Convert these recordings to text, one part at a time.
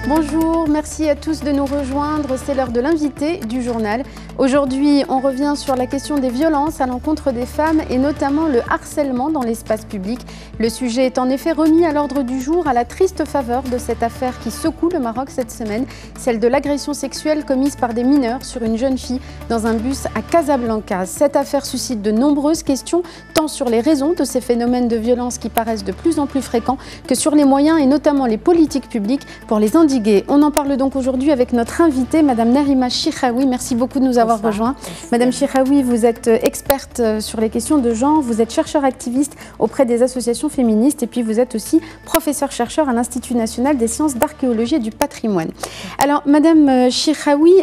Bonjour, merci à tous de nous rejoindre. C'est l'heure de l'invité du journal. Aujourd'hui, on revient sur la question des violences à l'encontre des femmes et notamment le harcèlement dans l'espace public. Le sujet est en effet remis à l'ordre du jour à la triste faveur de cette affaire qui secoue le Maroc cette semaine, celle de l'agression sexuelle commise par des mineurs sur une jeune fille dans un bus à Casablanca. Cette affaire suscite de nombreuses questions, tant sur les raisons de ces phénomènes de violence qui paraissent de plus en plus fréquents que sur les moyens et notamment les politiques publiques pour les endiguer. On en parle donc aujourd'hui avec notre invitée, Madame Narima Chiraoui. Merci beaucoup de nous avoir rejoints. Madame Chiraoui, vous êtes experte sur les questions de genre, vous êtes chercheur activiste auprès des associations féministes et puis vous êtes aussi professeur-chercheur à l'Institut national des sciences d'archéologie et du patrimoine. Alors, Madame Chiraoui,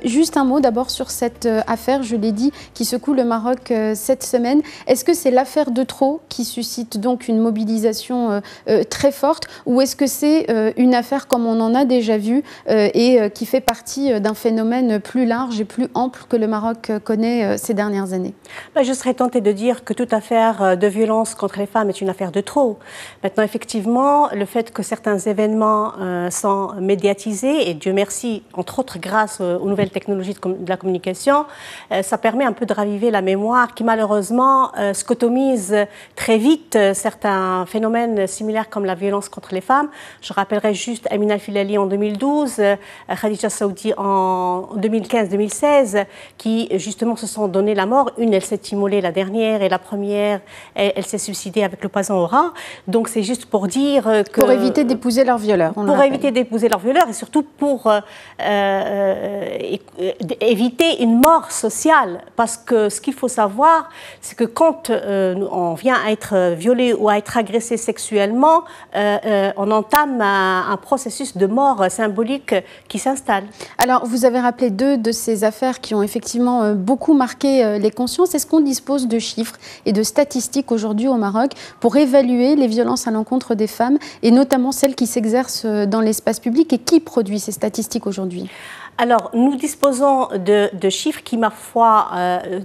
juste un mot d'abord sur cette affaire, je l'ai dit, qui secoue le Maroc cette semaine. Est-ce que c'est l'affaire de trop qui suscite donc une mobilisation très forte ou est-ce que c'est une affaire comme on en a déjà vu et qui fait partie d'un phénomène plus large et plus ample que le Maroc connaît ces dernières années? Je serais tentée de dire que toute affaire de violence contre les femmes est une affaire de trop. Maintenant, effectivement, le fait que certains événements sont médiatisés, et Dieu merci, entre autres grâce aux nouvelles technologies de la communication, ça permet un peu de raviver la mémoire qui malheureusement scotomise très vite certains phénomènes similaires comme la violence contre les femmes. Je rappellerai juste Amina Filali en 2012, Khadija Saoudi en 2015-2016, qui justement se sont donné la mort. Une, elle s'est immolée, la dernière, et la première, elle s'est suicidée avec le poison au rat. Donc c'est juste pour dire que... Pour éviter d'épouser leurs violeurs. Pour éviter d'épouser leurs violeurs et surtout pour éviter une mort sociale. Parce que ce qu'il faut savoir, c'est que quand on vient à être violé ou à être agressé sexuellement, on entame un processus de mort symbolique qui s'installe. Alors, vous avez rappelé deux de ces affaires qui ont effectivement beaucoup marqué les consciences. Est-ce qu'on dispose de chiffres et de statistiques aujourd'hui au Maroc pour évaluer les violences à l'encontre des femmes et notamment celles qui s'exercent dans l'espace public et qui produit ces statistiques aujourd'hui ? Alors, nous disposons de chiffres qui, ma foi,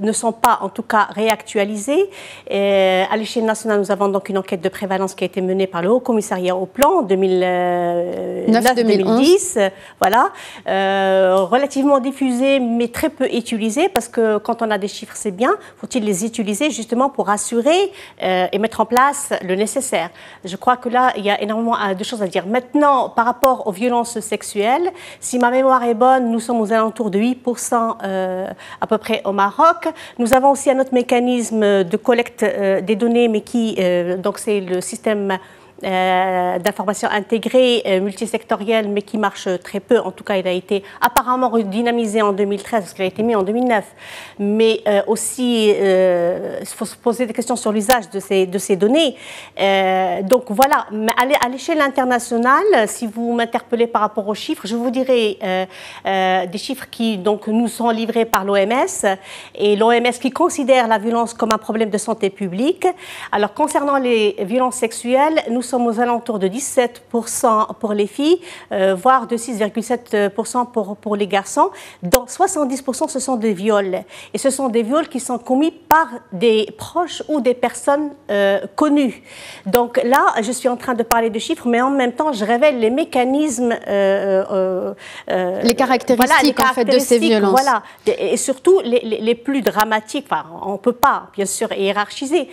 ne sont pas, en tout cas, réactualisés. À l'échelle nationale, nous avons donc une enquête de prévalence qui a été menée par le Haut Commissariat au Plan en 2009-2010. Voilà. Relativement diffusée, mais très peu utilisée, parce que quand on a des chiffres, c'est bien. Faut-il les utiliser justement pour assurer et mettre en place le nécessaire? Je crois que là, il y a énormément de choses à dire. Maintenant, par rapport aux violences sexuelles, si ma mémoire est bonne, nous sommes aux alentours de 8% à peu près au Maroc. Nous avons aussi un autre mécanisme de collecte des données, mais qui, donc c'est le système d'information intégrée, multisectorielle, mais qui marche très peu. En tout cas, il a été apparemment redynamisé en 2013, parce qu'il a été mis en 2009. Mais aussi, il faut se poser des questions sur l'usage de ces données. Donc voilà, à l'échelle internationale, si vous m'interpellez par rapport aux chiffres, je vous dirai des chiffres qui donc, nous sont livrés par l'OMS, et l'OMS qui considère la violence comme un problème de santé publique. Alors, concernant les violences sexuelles, nous sommes aux alentours de 17% pour les filles, voire de 6,7% pour les garçons. Dans 70%, ce sont des viols. Et ce sont des viols qui sont commis par des proches ou des personnes connues. Donc là, je suis en train de parler de chiffres, mais en même temps, je révèle les mécanismes... les caractéristiques, en fait, de ces violences. Voilà. Et surtout, les plus dramatiques. Enfin, on ne peut pas, bien sûr, hiérarchiser,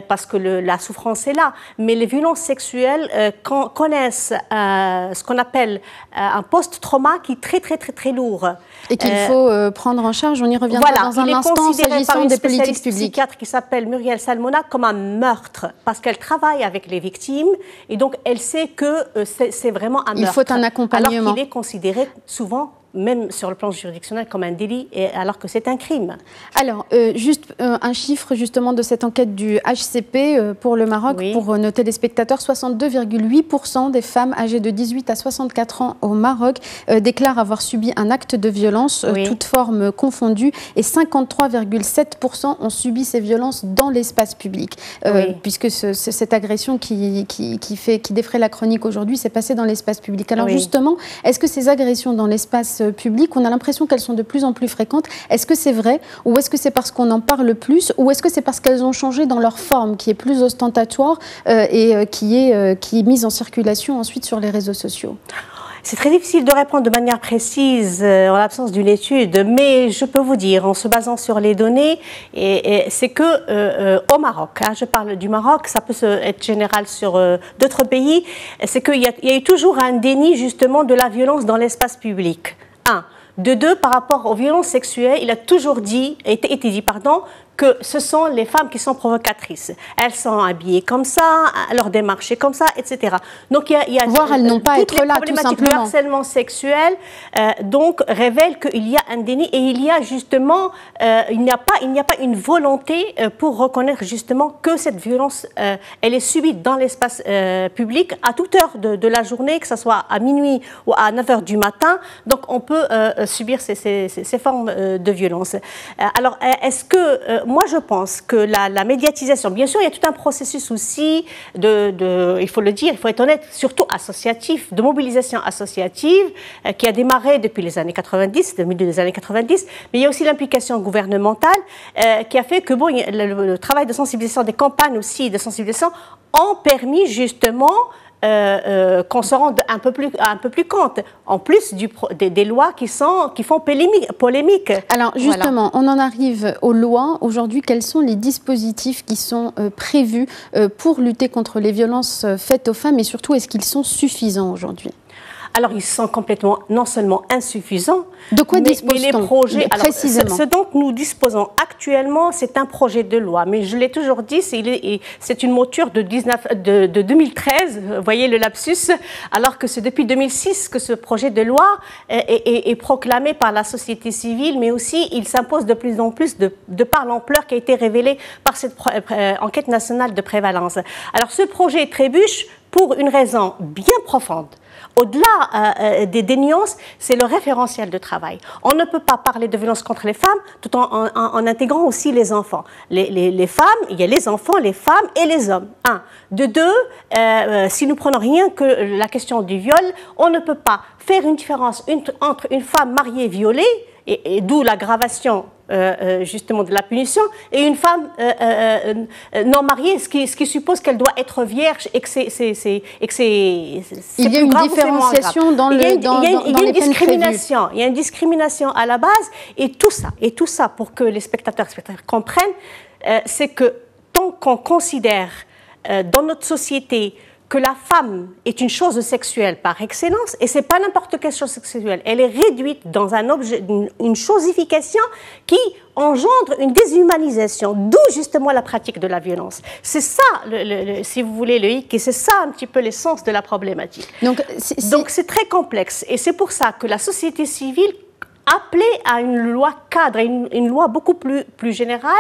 parce que la souffrance est là. Mais les violences sexuelles connaissent ce qu'on appelle un post-trauma qui est très, très, très, très lourd. Et qu'il faut prendre en charge. On y reviendra dans un instant s'agissant des politiques publiques. Psychiatre qui s'appelle Muriel Salmona comme un meurtre, parce qu'elle travaille avec les victimes et donc elle sait que c'est vraiment un meurtre. Il faut un accompagnement. Alors qu'il est considéré souvent, même sur le plan juridictionnel, comme un délit, alors que c'est un crime. Alors, juste un chiffre justement de cette enquête du HCP pour le Maroc, oui. Pour nos téléspectateurs, 62,8% des femmes âgées de 18 à 64 ans au Maroc déclarent avoir subi un acte de violence, oui. Toutes formes confondues, et 53,7% ont subi ces violences dans l'espace public, oui. Puisque cette agression qui défraie la chronique aujourd'hui s'est passée dans l'espace public. Alors oui. Justement, est-ce que ces agressions dans l'espace public, on a l'impression qu'elles sont de plus en plus fréquentes. Est-ce que c'est vrai ou est-ce que c'est parce qu'on en parle plus ou est-ce que c'est parce qu'elles ont changé dans leur forme qui est plus ostentatoire et qui est mise en circulation ensuite sur les réseaux sociaux? C'est très difficile de répondre de manière précise en l'absence d'une étude, mais je peux vous dire, en se basant sur les données, c'est que au Maroc, je parle du Maroc, ça peut être général sur d'autres pays, c'est qu'il y a eu toujours un déni justement de la violence dans l'espace public. De deux, par rapport aux violences sexuelles, il a toujours été dit, que ce sont les femmes qui sont provocatrices. Elles sont habillées comme ça, leur démarche est comme ça, etc. Donc il y a voire elles n'ont pas à être là, tout simplement. Le harcèlement sexuel donc révèle qu'il y a un déni et il y a justement il n'y a pas une volonté pour reconnaître justement que cette violence elle est subie dans l'espace public à toute heure de la journée, que ce soit à minuit ou à 9h du matin. Donc on peut subir ces formes de violence. Alors est-ce que moi, je pense que la médiatisation, bien sûr, il y a tout un processus aussi il faut le dire, il faut être honnête, surtout associatif, de mobilisation associative, qui a démarré depuis les années 90, le milieu des années 90, mais il y a aussi l'implication gouvernementale qui a fait que le travail de sensibilisation, des campagnes aussi de sensibilisation ont permis justement qu'on se rende un peu plus compte, en plus des lois qui font polémique. Alors justement, on en arrive aux lois. Aujourd'hui, quels sont les dispositifs qui sont prévus pour lutter contre les violences faites aux femmes et surtout, est-ce qu'ils sont suffisants aujourd'hui ? Alors, ils sont complètement, non seulement insuffisants, de quoi disposons-nous mais les projets, précisément? Ce dont nous disposons actuellement, c'est un projet de loi. Mais je l'ai toujours dit, c'est une mouture de 2013, vous voyez le lapsus, alors que c'est depuis 2006 que ce projet de loi est proclamé par la société civile, mais aussi il s'impose de plus en plus de par l'ampleur qui a été révélée par cette enquête nationale de prévalence. Alors, ce projet trébuche pour une raison bien profonde. Au-delà des nuances, c'est le référentiel de travail. On ne peut pas parler de violence contre les femmes tout en intégrant aussi les enfants. Les femmes, il y a les enfants, les femmes et les hommes. De deux, si nous prenons rien que la question du viol, on ne peut pas faire une différence entre une femme mariée violée, et d'où l'aggravation justement de la punition, et une femme non mariée, ce qui suppose qu'elle doit être vierge et que c'est il y a une différenciation dans les peines prévues. Il y a une discrimination à la base, et tout ça pour que les spectateurs comprennent, c'est que tant qu'on considère dans notre société que la femme est une chose sexuelle par excellence, et c'est pas n'importe quelle chose sexuelle, elle est réduite dans un objet, une chosification qui engendre une déshumanisation, d'où justement la pratique de la violence. C'est ça, si vous voulez, le hic, et c'est ça un petit peu l'essence de la problématique. Donc c'est très complexe, et c'est pour ça que la société civile appelée à une loi cadre, une loi beaucoup plus générale,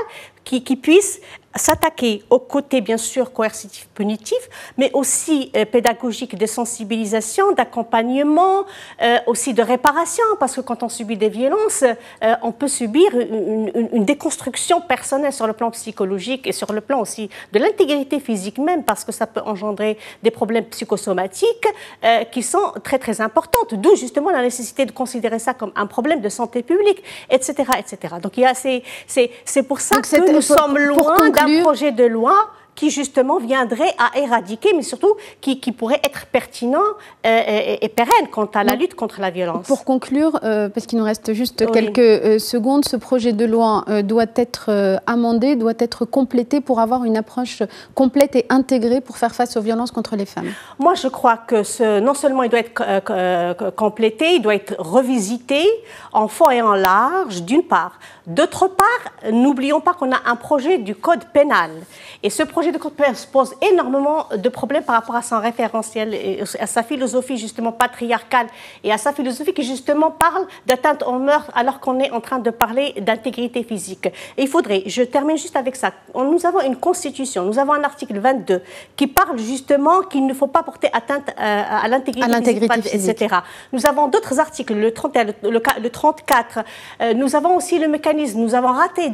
qui puisse s'attaquer aux côtés, bien sûr, coercitifs, punitifs, mais aussi pédagogiques de sensibilisation, d'accompagnement, aussi de réparation, parce que quand on subit des violences, on peut subir une déconstruction personnelle sur le plan psychologique et sur le plan aussi de l'intégrité physique même, parce que ça peut engendrer des problèmes psychosomatiques qui sont très, très importantes, d'où justement la nécessité de considérer ça comme un problème de santé publique, etc., etc. Donc, c'est pour ça que nous sommes loin d'un projet de loi qui justement viendrait à éradiquer, mais surtout qui pourrait être pertinent et pérenne quant à la lutte contre la violence. Pour conclure, parce qu'il nous reste juste quelques secondes, ce projet de loi doit être amendé, doit être complété pour avoir une approche complète et intégrée pour faire face aux violences contre les femmes. Moi, je crois que non seulement il doit être complété, il doit être revisité en fond et en large, d'une part. D'autre part, n'oublions pas qu'on a un projet du code pénal. Et ce projet de code pénal pose énormément de problèmes par rapport à son référentiel et à sa philosophie justement patriarcale et à sa philosophie qui justement parle d'atteinte aux mœurs alors qu'on est en train de parler d'intégrité physique. Et il faudrait, je termine juste avec ça, nous avons une constitution, nous avons un article 22 qui parle justement qu'il ne faut pas porter atteinte à l'intégrité physique, etc. Nous avons d'autres articles, le 31, le 34, nous avons aussi le mécanisme. Nous avons raté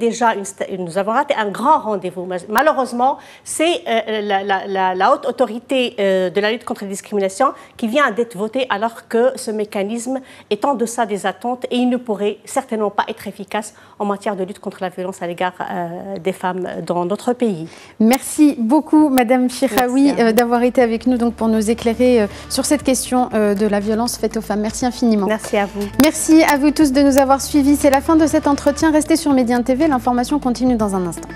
un grand rendez-vous. Malheureusement, c'est la haute autorité de la lutte contre la discrimination qui vient d'être votée alors que ce mécanisme est en deçà des attentes et il ne pourrait certainement pas être efficace en matière de lutte contre la violence à l'égard des femmes dans notre pays. Merci beaucoup Madame Chiraoui d'avoir été avec nous donc, pour nous éclairer sur cette question de la violence faite aux femmes. Merci infiniment. Merci à vous. Merci à vous tous de nous avoir suivis. C'est la fin de cet entretien. Restez sur Médien TV, l'information continue dans un instant.